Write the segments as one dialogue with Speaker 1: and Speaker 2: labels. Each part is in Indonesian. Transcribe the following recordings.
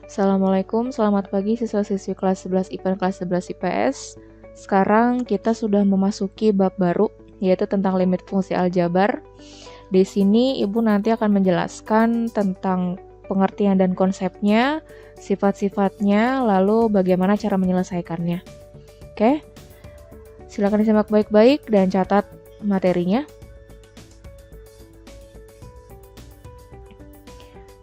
Speaker 1: Assalamualaikum, selamat pagi siswa-siswi kelas 11 IPA dan kelas 11 IPS. Sekarang kita sudah memasuki bab baru, yaitu tentang limit fungsi aljabar. Di sini Ibu nanti akan menjelaskan tentang pengertian dan konsepnya, sifat-sifatnya, lalu bagaimana cara menyelesaikannya. Oke, silakan disimak baik-baik dan catat materinya.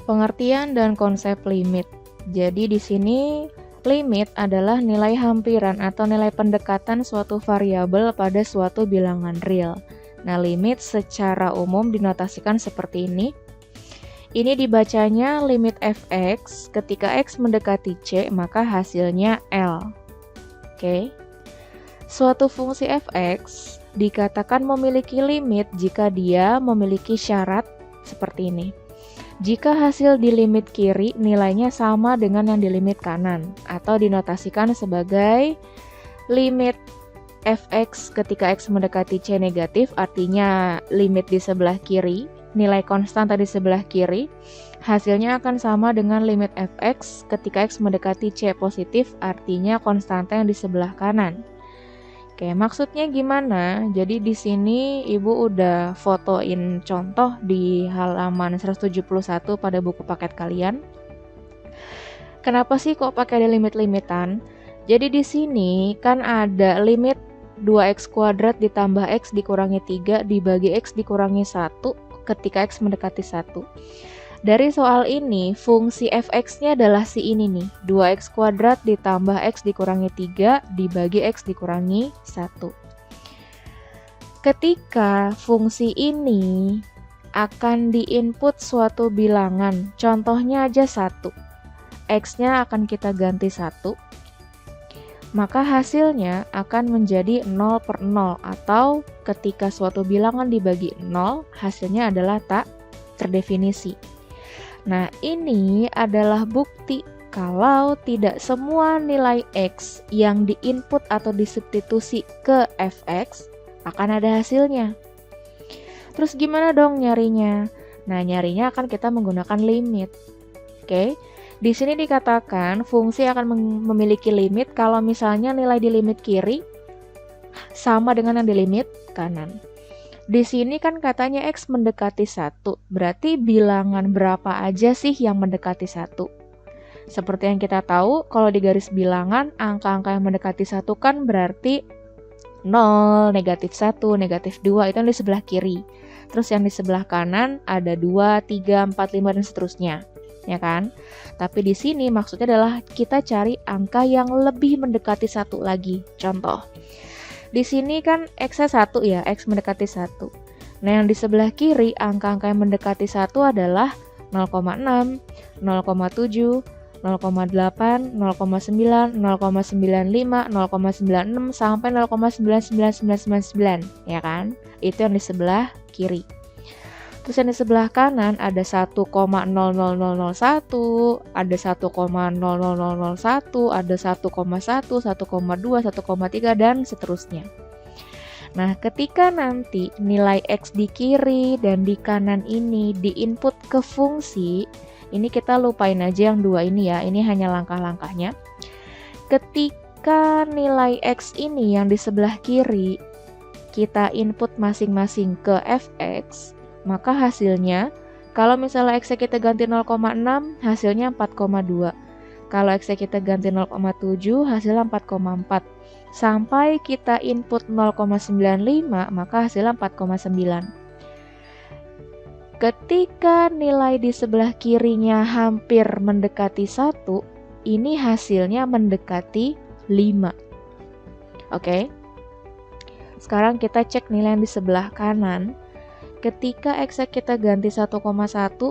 Speaker 1: Pengertian dan konsep limit. Jadi di sini limit adalah nilai hampiran atau nilai pendekatan suatu variabel pada suatu bilangan real. Nah, limit secara umum dinotasikan seperti ini. Ini dibacanya limit fx ketika x mendekati c, maka hasilnya L. Oke. Suatu fungsi fx dikatakan memiliki limit jika dia memiliki syarat seperti ini. Jika hasil di limit kiri nilainya sama dengan yang di limit kanan, atau dinotasikan sebagai limit fx ketika x mendekati c negatif, artinya limit di sebelah kiri, nilai konstanta di sebelah kiri, hasilnya akan sama dengan limit fx ketika x mendekati c positif, artinya konstanta yang di sebelah kanan. Oke, maksudnya gimana? Jadi di sini Ibu udah fotoin contoh di halaman 171 pada buku paket kalian. Kenapa sih kok pakai ada limit-limitan? Jadi di sini kan ada limit 2x kuadrat ditambah x dikurangi 3 dibagi x dikurangi 1 ketika x mendekati 1. Dari soal ini, fungsi fx-nya adalah si ini nih, 2x kuadrat ditambah x dikurangi 3 dibagi x dikurangi 1. Ketika fungsi ini akan diinput suatu bilangan, contohnya aja 1, x-nya akan kita ganti 1, maka hasilnya akan menjadi 0/0, atau ketika suatu bilangan dibagi 0, hasilnya adalah tak terdefinisi. Nah, ini adalah bukti kalau tidak semua nilai x yang diinput atau disubstitusi ke fx akan ada hasilnya. Terus gimana dong nyarinya? Nah, nyarinya akan kita menggunakan limit. Oke. Di sini dikatakan fungsi akan memiliki limit kalau misalnya nilai di limit kiri sama dengan yang di limit kanan. Di sini kan katanya x mendekati 1, berarti bilangan berapa aja sih yang mendekati 1? Seperti yang kita tahu, kalau di garis bilangan, angka-angka yang mendekati 1 kan berarti 0, negatif 1, negatif 2, itu yang di sebelah kiri. Terus yang di sebelah kanan ada 2, 3, 4, 5, dan seterusnya. Ya kan? Tapi di sini maksudnya adalah kita cari angka yang lebih mendekati 1 lagi. Contoh. Di sini kan x-nya 1 ya, x mendekati 1. Nah, yang di sebelah kiri, angka-angka yang mendekati 1 adalah 0,6, 0,7, 0,8, 0,9, 0,95, 0,96, sampai 0,99999, ya kan? Itu yang di sebelah kiri. Terus yang di sebelah kanan ada 1,00001, ada 1,00001, ada 1,1, 1,2, 1,3, dan seterusnya. Nah, ketika nanti nilai x di kiri dan di kanan ini diinput ke fungsi, ini kita lupain aja yang dua ini ya, ini hanya langkah-langkahnya. Ketika nilai x ini yang di sebelah kiri kita input masing-masing ke fx, maka hasilnya, kalau misalnya x kita ganti 0,6, hasilnya 4,2. Kalau x kita ganti 0,7, hasilnya 4,4. Sampai kita input 0,95, maka hasilnya 4,9. Ketika nilai di sebelah kirinya hampir mendekati 1, ini hasilnya mendekati 5. Oke? Sekarang kita cek nilai yang di sebelah kanan. Ketika x kita ganti 1,1,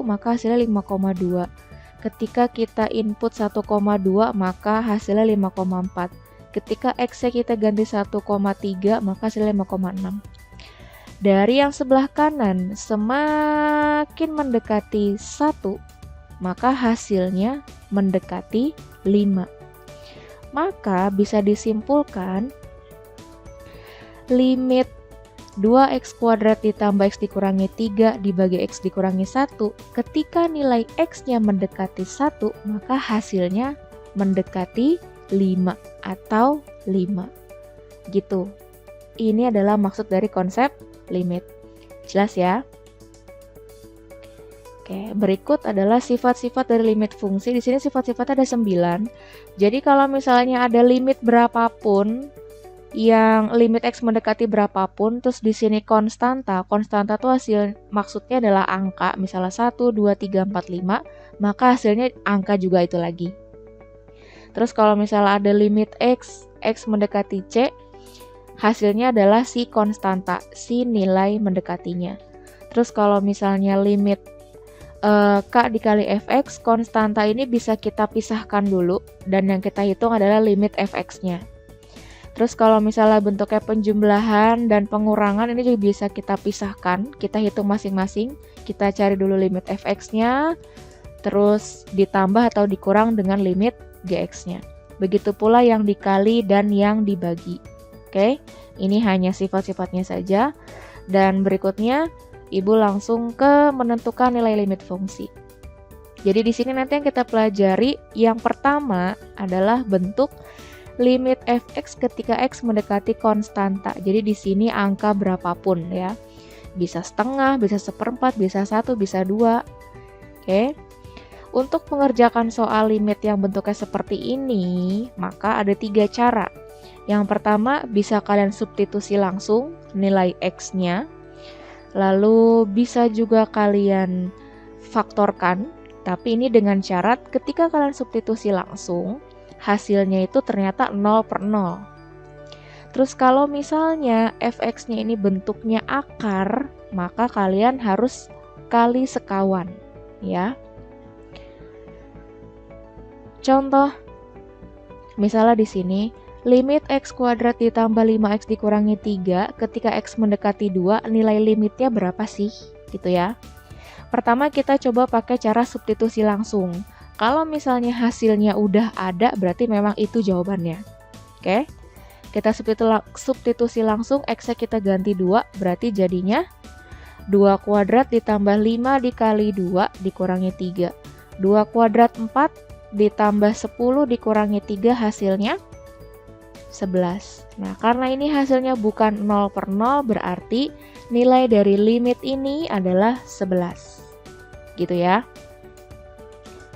Speaker 1: maka hasilnya 5,2. Ketika kita input 1,2, maka hasilnya 5,4. Ketika x kita ganti 1,3, maka hasilnya 5,6. Dari yang sebelah kanan, semakin mendekati 1, maka hasilnya mendekati 5. Maka bisa disimpulkan limit 2x kuadrat ditambah x dikurangi 3 dibagi x dikurangi 1. Ketika nilai x-nya mendekati 1, maka hasilnya mendekati 5 atau 5. Gitu. Ini adalah maksud dari konsep limit. Jelas ya? Oke, berikut adalah sifat-sifat dari limit fungsi. Di sini sifat-sifatnya ada 9. Jadi kalau misalnya ada limit berapapun, yang limit x mendekati berapapun, terus di sini konstanta tuh hasil maksudnya adalah angka, misalnya 1, 2, 3, 4, 5, maka hasilnya angka juga itu lagi. Terus kalau misalnya ada limit x mendekati c, hasilnya adalah si konstanta, si nilai mendekatinya. Terus kalau misalnya limit k dikali fx, konstanta ini bisa kita pisahkan dulu, dan yang kita hitung adalah limit fx-nya. Terus kalau misalnya bentuknya penjumlahan dan pengurangan, ini juga bisa kita pisahkan, kita hitung masing-masing. Kita cari dulu limit fx-nya, terus ditambah atau dikurang dengan limit gx-nya. Begitu pula yang dikali dan yang dibagi. Oke, ini hanya sifat-sifatnya saja. Dan berikutnya, Ibu langsung ke menentukan nilai limit fungsi. Jadi di sini nanti yang kita pelajari, yang pertama adalah bentuk limit fx ketika x mendekati konstanta. Jadi di sini angka berapapun ya. Bisa setengah, bisa seperempat, bisa 1, bisa 2. Oke. Untuk mengerjakan soal limit yang bentuknya seperti ini, maka ada 3 cara. Yang pertama, bisa kalian substitusi langsung nilai x-nya. Lalu bisa juga kalian faktorkan, tapi ini dengan syarat ketika kalian substitusi langsung, hasilnya itu ternyata 0/0. Terus kalau misalnya fx-nya ini bentuknya akar, maka kalian harus kali sekawan, ya. Contoh, misalnya di sini, limit x kuadrat ditambah 5x dikurangi 3, ketika x mendekati 2, nilai limitnya berapa sih? Gitu ya. Pertama kita coba pakai cara substitusi langsung. Kalau misalnya hasilnya udah ada, berarti memang itu jawabannya. Oke? Kita substitusi langsung, x-nya kita ganti 2, berarti jadinya 2 kuadrat ditambah 5 dikali 2 dikurangi 3. 2 kuadrat 4 ditambah 10 dikurangi 3 hasilnya 11. Nah, karena ini hasilnya bukan 0/0, berarti nilai dari limit ini adalah 11. Gitu ya.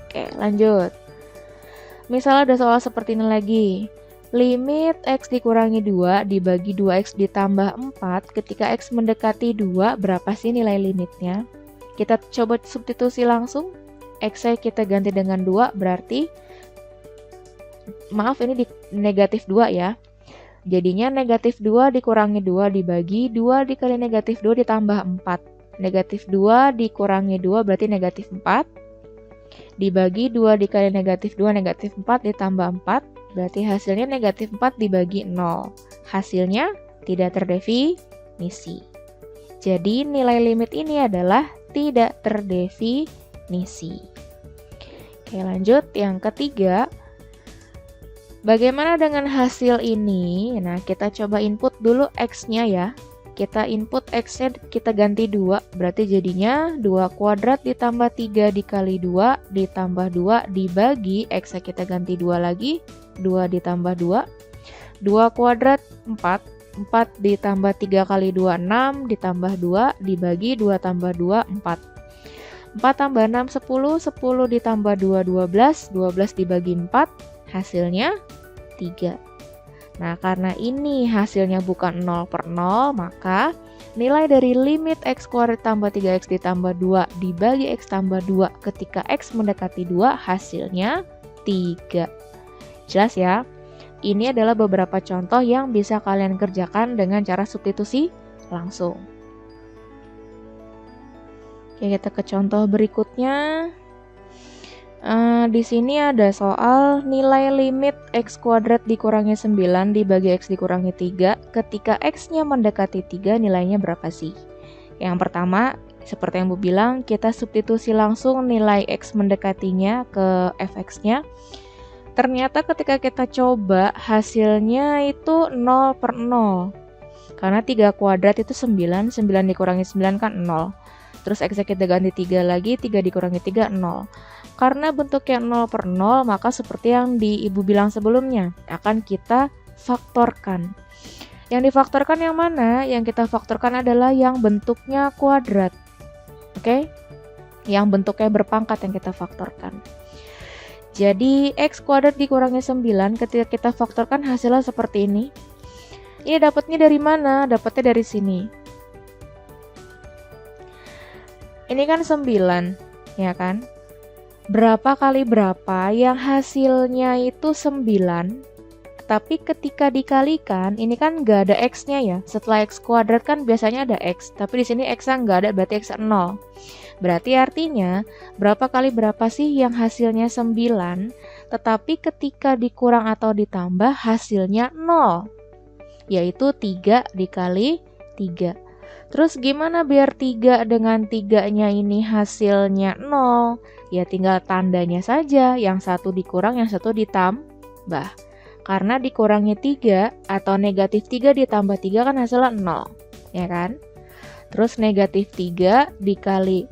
Speaker 1: Oke, lanjut. Misalnya ada soal seperti ini lagi. Limit x dikurangi 2 dibagi 2x ditambah 4, ketika x mendekati 2, berapa sih nilai limitnya? Kita coba substitusi langsung. X-nya kita ganti dengan 2, berarti, maaf ini negatif 2 ya. Jadinya negatif 2 dikurangi 2 dibagi 2 dikali negatif 2 ditambah 4. Negatif 2 dikurangi 2 berarti negatif 4. Dibagi 2 dikali negatif 2, negatif 4 ditambah 4, berarti hasilnya negatif 4 dibagi 0. Hasilnya tidak terdefinisi. Jadi nilai limit ini adalah tidak terdefinisi. Oke, lanjut. Yang ketiga, bagaimana dengan hasil ini? Nah, kita coba input dulu x-nya ya. Kita input x-nya kita ganti 2, berarti jadinya 2 kuadrat ditambah 3 dikali 2 ditambah 2 dibagi x-nya kita ganti 2 lagi, 2 ditambah 2. 2 kuadrat 4, 4 ditambah 3 kali 2, 6 ditambah 2 dibagi 2 tambah 2, 4. 4 tambah 6, 10, 10 ditambah 2, 12, 12 dibagi 4, hasilnya 3. Nah, karena ini hasilnya bukan 0/0, maka nilai dari limit x kuadrat tambah 3x ditambah 2 dibagi x tambah 2 ketika x mendekati 2, hasilnya 3. Jelas ya? Ini adalah beberapa contoh yang bisa kalian kerjakan dengan cara substitusi langsung. Oke, kita ke contoh berikutnya. Di sini ada soal nilai limit x kuadrat dikurangi 9 dibagi x dikurangi 3. Ketika x-nya mendekati 3, nilainya berapa sih? Yang pertama, seperti yang Bu bilang, kita substitusi langsung nilai x mendekatinya ke fx-nya. Ternyata ketika kita coba, hasilnya itu 0/0. Karena 3 kuadrat itu 9, 9 dikurangi 9 kan 0. Terus X-nya kita ganti 3 lagi, 3 dikurangi 3, 0. Karena bentuknya 0 per 0, maka seperti yang Ibu bilang sebelumnya, akan kita faktorkan. Yang difaktorkan yang mana? Yang kita faktorkan adalah yang bentuknya kuadrat. Oke? Yang bentuknya berpangkat yang kita faktorkan. Jadi X kuadrat dikurangi 9, ketika kita faktorkan hasilnya seperti ini. Ini dapatnya dari mana? Dapatnya dari sini. Ini kan 9, ya kan? Berapa kali berapa yang hasilnya itu 9, tapi ketika dikalikan, ini kan nggak ada X-nya ya. Setelah X kuadrat kan biasanya ada X, tapi di sini X-nya nggak ada, berarti X 0. Berarti artinya, berapa kali berapa sih yang hasilnya 9, tetapi ketika dikurang atau ditambah hasilnya 0, yaitu 3 dikali 3. Terus gimana biar 3 dengan 3-nya ini hasilnya 0? Ya tinggal tandanya saja, yang satu dikurang, yang satu ditambah. Karena dikurangi 3 atau negatif 3 ditambah 3 kan hasilnya 0, ya kan? Terus negatif 3 dikali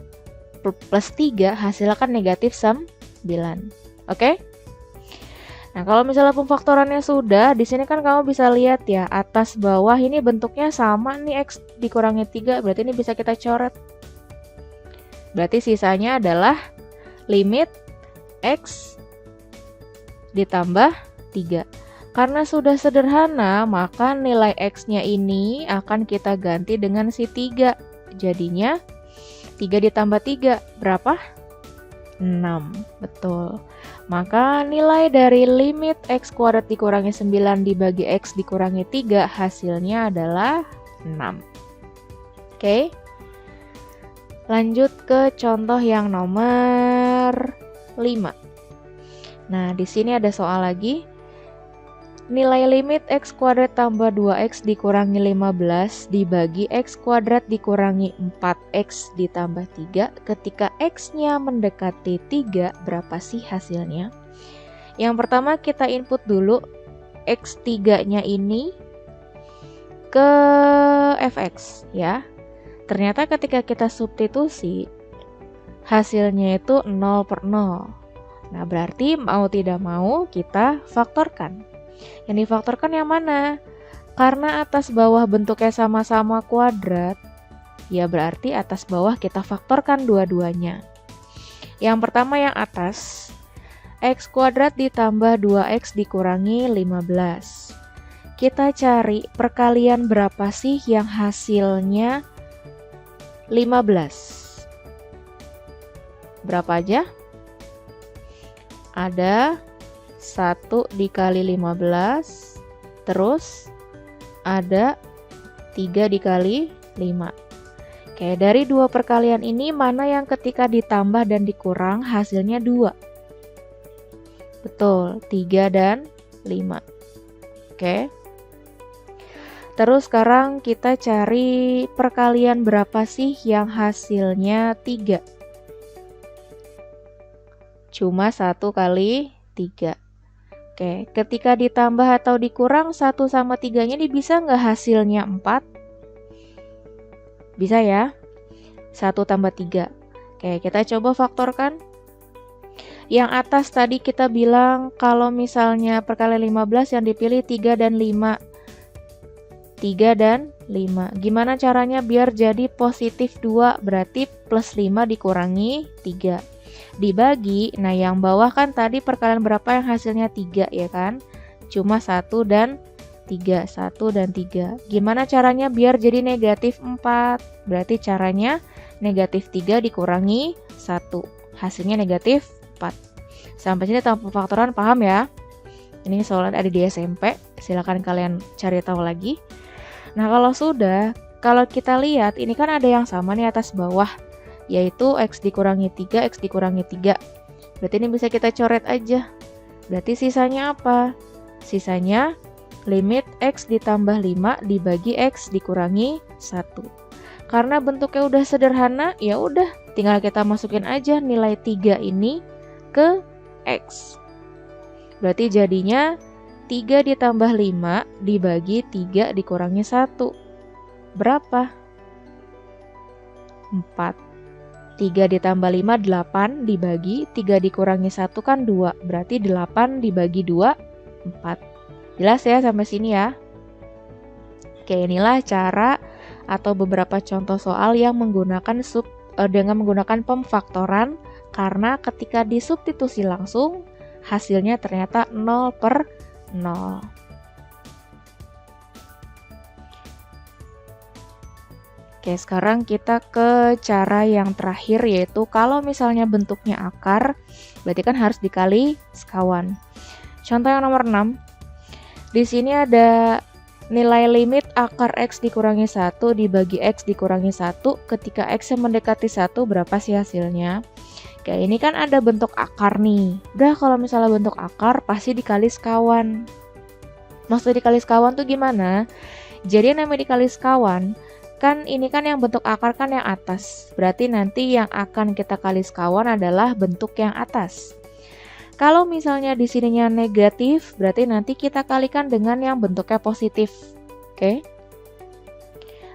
Speaker 1: plus 3 hasilnya kan negatif 9. Oke? Nah, kalau misalnya pemfaktorannya sudah, di sini kan kamu bisa lihat ya, atas bawah ini bentuknya sama nih, X dikurangi 3, berarti ini bisa kita coret. Berarti sisanya adalah limit X ditambah 3. Karena sudah sederhana, maka nilai X-nya ini akan kita ganti dengan si 3. Jadinya 3 ditambah 3, berapa? 6, betul. Maka nilai dari limit X kuadrat dikurangi 9 dibagi X dikurangi 3 hasilnya adalah 6. Oke. Lanjut ke contoh yang nomor 5. Nah, di sini ada soal lagi. Nilai limit X kuadrat tambah 2X dikurangi 15 dibagi X kuadrat dikurangi 4X ditambah 3 ketika X-nya mendekati 3, berapa sih hasilnya? Yang pertama kita input dulu X3-nya ini ke Fx ya. Ternyata ketika kita substitusi hasilnya itu 0 per 0. Nah, berarti mau tidak mau kita faktorkan. Yang difaktorkan yang mana? Karena atas bawah bentuknya sama-sama kuadrat, ya berarti atas bawah kita faktorkan dua-duanya. Yang pertama yang atas, X kuadrat ditambah 2X dikurangi 15. Kita cari perkalian berapa sih yang hasilnya 15? Berapa aja? Ada 1 dikali 15, terus ada 3 dikali 5. Oke, dari dua perkalian ini mana yang ketika ditambah dan dikurang hasilnya 2? Betul, 3 dan 5. Oke. Terus sekarang kita cari perkalian berapa sih yang hasilnya 3? Cuma 1 kali 3. Oke, ketika ditambah atau dikurang 1 sama 3-nya ini bisa nggak hasilnya 4? Bisa ya? 1 tambah 3. Oke, kita coba faktorkan. Yang atas tadi kita bilang kalau misalnya perkalian 15 yang dipilih 3 dan 5. 3 dan 5. Gimana caranya biar jadi positif 2? Berarti plus 5 dikurangi 3. Dibagi, nah yang bawah kan tadi perkalian berapa yang hasilnya 3 ya kan? Cuma 1 dan 3, 1 dan 3. Gimana caranya biar jadi negatif 4? Berarti caranya negatif 3 dikurangi 1. Hasilnya negatif 4. Sampai sini tanpa pemfaktoran paham ya? Ini soalnya ada di SMP, silakan kalian cari tahu lagi. Nah kalau sudah, kalau kita lihat ini kan ada yang sama nih atas bawah, yaitu X dikurangi 3, X dikurangi 3. Berarti ini bisa kita coret aja. Berarti sisanya apa? Sisanya limit X ditambah 5 dibagi X dikurangi 1. Karena bentuknya udah sederhana, ya udah tinggal kita masukin aja nilai 3 ini ke X. Berarti jadinya 3 ditambah 5 dibagi 3 dikurangi 1. berapa? 4. 3 ditambah 5, 8 dibagi, 3 dikurangi 1 kan 2. Berarti 8 dibagi 2, 4. Jelas ya sampai sini ya? Oke, inilah cara atau beberapa contoh soal yang menggunakan dengan menggunakan pemfaktoran, karena ketika disubstitusi langsung, hasilnya ternyata 0/0. Oke, sekarang kita ke cara yang terakhir, yaitu kalau misalnya bentuknya akar, berarti kan harus dikali sekawan. Contoh yang nomor 6. Di sini ada nilai limit akar X dikurangi 1 dibagi X dikurangi 1 ketika X yang mendekati 1, berapa sih hasilnya? Oke, ini kan ada bentuk akar nih. Udah, kalau misalnya bentuk akar pasti dikali sekawan. Maksud dikali sekawan tuh gimana? Jadi yang namanya dikali sekawan, kan ini kan yang bentuk akar kan yang atas. Berarti nanti yang akan kita kali sekawan adalah bentuk yang atas. Kalau misalnya di sininya negatif, berarti nanti kita kalikan dengan yang bentuknya positif. Oke?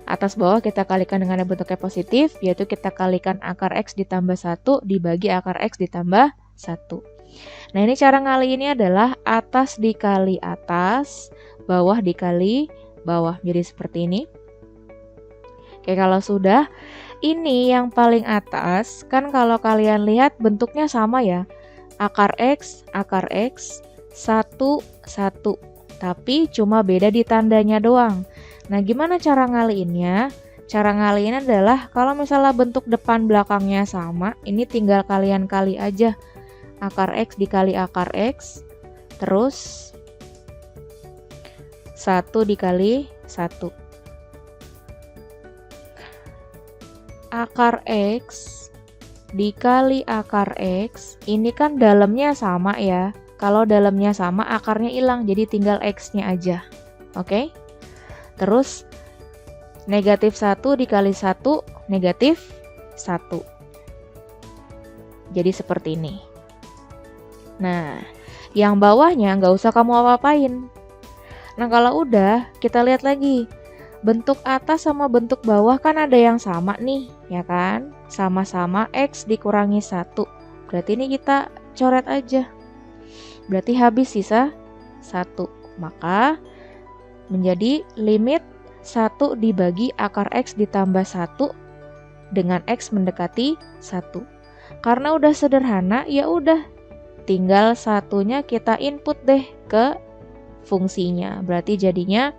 Speaker 1: Atas bawah kita kalikan dengan yang bentuknya positif, yaitu kita kalikan akar X ditambah 1 dibagi akar X ditambah 1. Nah, ini cara ngaliinnya adalah atas dikali atas, bawah dikali bawah. Jadi seperti ini. Oke, kalau sudah, ini yang paling atas, kan kalau kalian lihat bentuknya sama ya. Akar X, 1, 1. Tapi cuma beda di tandanya doang. Nah, gimana cara ngaliinnya? Cara ngaliinnya adalah kalau misalnya bentuk depan belakangnya sama, ini tinggal kalian kali aja. Akar X dikali akar X, terus 1 dikali 1. Akar X dikali akar X, ini kan dalamnya sama ya. Kalau dalamnya sama, akarnya hilang, jadi tinggal X-nya aja. Oke? Terus negatif 1 dikali 1, negatif 1. Jadi seperti ini. Nah, yang bawahnya nggak usah kamu apa-apain. Nah, kalau udah, kita lihat lagi. Bentuk atas sama bentuk bawah kan ada yang sama nih, ya kan? Sama-sama X dikurangi 1. Berarti ini kita coret aja. Berarti habis sisa 1. Maka menjadi limit 1 dibagi akar X ditambah 1 dengan X mendekati 1. Karena udah sederhana, ya udah. Tinggal satunya kita input deh ke fungsinya. Berarti jadinya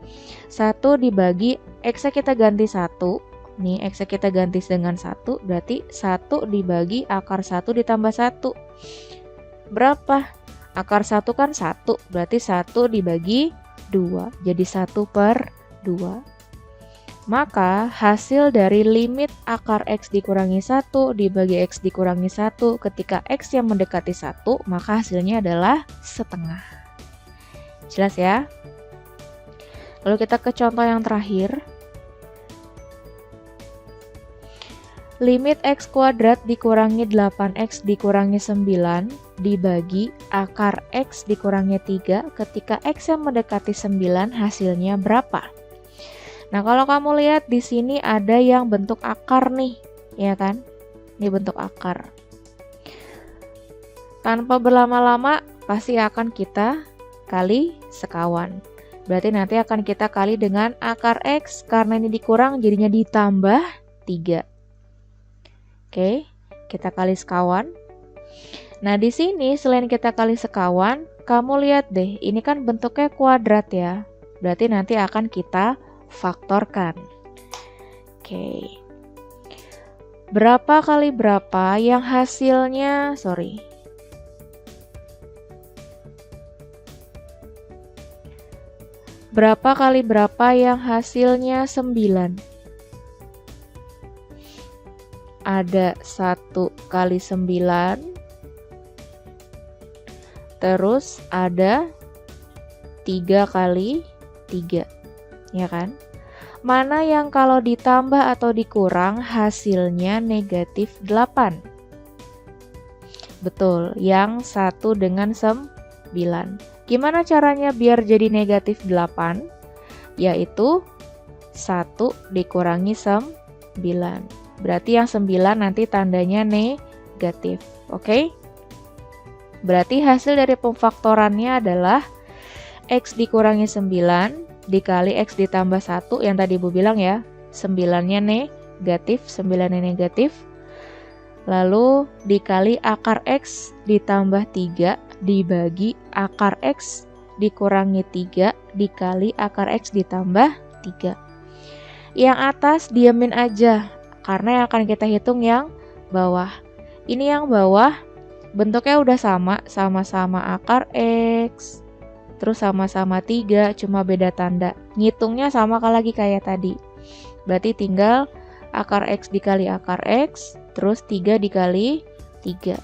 Speaker 1: 1 dibagi X-nya kita ganti 1. Nih, X-nya kita ganti dengan 1. Berarti 1 dibagi akar 1 ditambah 1. Berapa? Akar 1 kan 1. Berarti 1 dibagi 2. Jadi 1/2. Maka hasil dari limit akar X dikurangi 1 dibagi X dikurangi 1 ketika X yang mendekati 1, maka hasilnya adalah setengah. Jelas ya? Lalu kita ke contoh yang terakhir. Limit X kuadrat dikurangi 8X dikurangi 9 dibagi akar X dikurangi 3 ketika X yang mendekati 9, hasilnya berapa? Nah, kalau kamu lihat di sini ada yang bentuk akar nih, ya kan? Ini bentuk akar. Tanpa berlama-lama pasti akan kita kali sekawan. Berarti nanti akan kita kali dengan akar X, karena ini dikurang jadinya ditambah 3. Oke, kita kali sekawan. Nah, di sini selain kita kali sekawan, kamu lihat deh, ini kan bentuknya kuadrat ya. Berarti nanti akan kita faktorkan. Oke. Berapa kali berapa yang hasilnya, Berapa kali berapa yang hasilnya 9? Ada 1 kali 9. Terus ada 3 kali 3. Ya kan? Mana yang kalau ditambah atau dikurang hasilnya negatif 8? Betul, yang 1 dengan 9. Gimana caranya biar jadi negatif 8? Yaitu 1 dikurangi 9. Berarti yang 9 nanti tandanya negatif. Oke? Berarti hasil dari pemfaktorannya adalah X dikurangi 9 dikali X ditambah 1 yang tadi Ibu bilang ya. 9-nya negatif, 9-nya negatif. Lalu dikali akar X ditambah 3 dibagi akar X dikurangi 3 dikali akar X ditambah 3. Yang atas diamin aja, karena yang akan kita hitung yang bawah. Ini yang bawah bentuknya udah sama-sama akar X, terus sama-sama 3, cuma beda tanda. Ngitungnya sama lagi kayak tadi. Berarti tinggal akar X dikali akar X, terus 3 dikali 3.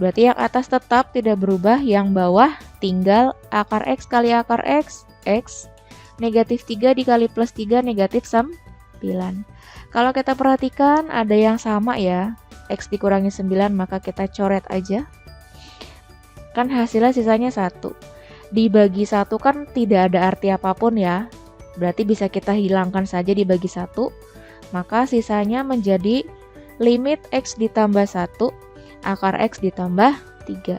Speaker 1: Berarti yang atas tetap tidak berubah, yang bawah tinggal akar X kali akar X, X. Negatif 3 dikali plus 3, negatif 9. Kalau kita perhatikan ada yang sama ya, X dikurangi 9, maka kita coret aja. Kan hasilnya sisanya 1. Dibagi 1 kan tidak ada arti apapun ya, berarti bisa kita hilangkan saja dibagi 1. Maka sisanya menjadi limit X ditambah 1, akar X ditambah 3.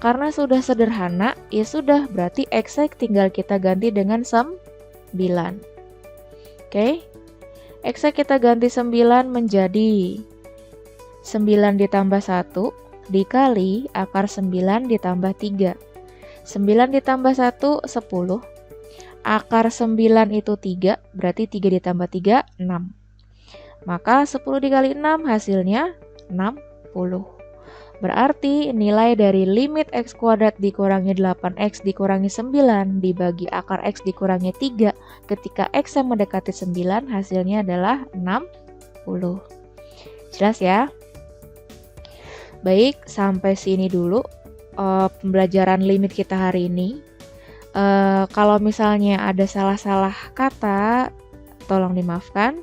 Speaker 1: Karena sudah sederhana, ya sudah, berarti X tinggal kita ganti dengan 9. Oke? X kita ganti 9 menjadi 9 ditambah 1 dikali akar 9 ditambah 3. 9 ditambah 1, 10. Akar 9 itu 3, berarti 3 ditambah 3, 6. Maka 10 dikali 6 hasilnya 60. Berarti nilai dari limit X kuadrat dikurangi 8X dikurangi 9 dibagi akar X dikurangi 3 ketika X yang mendekati 9 hasilnya adalah 60. Jelas ya? Baik, sampai sini dulu pembelajaran limit kita hari ini. Kalau misalnya ada salah-salah kata, tolong dimaafkan.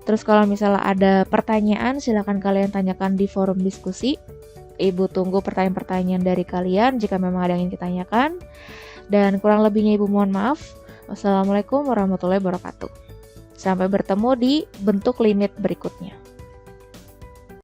Speaker 1: Terus kalau misalnya ada pertanyaan, silakan kalian tanyakan di forum diskusi. Ibu tunggu pertanyaan-pertanyaan dari kalian jika memang ada yang ingin ditanyakan. Dan kurang lebihnya Ibu mohon maaf. Wassalamualaikum warahmatullahi wabarakatuh. Sampai bertemu di bentuk limit berikutnya.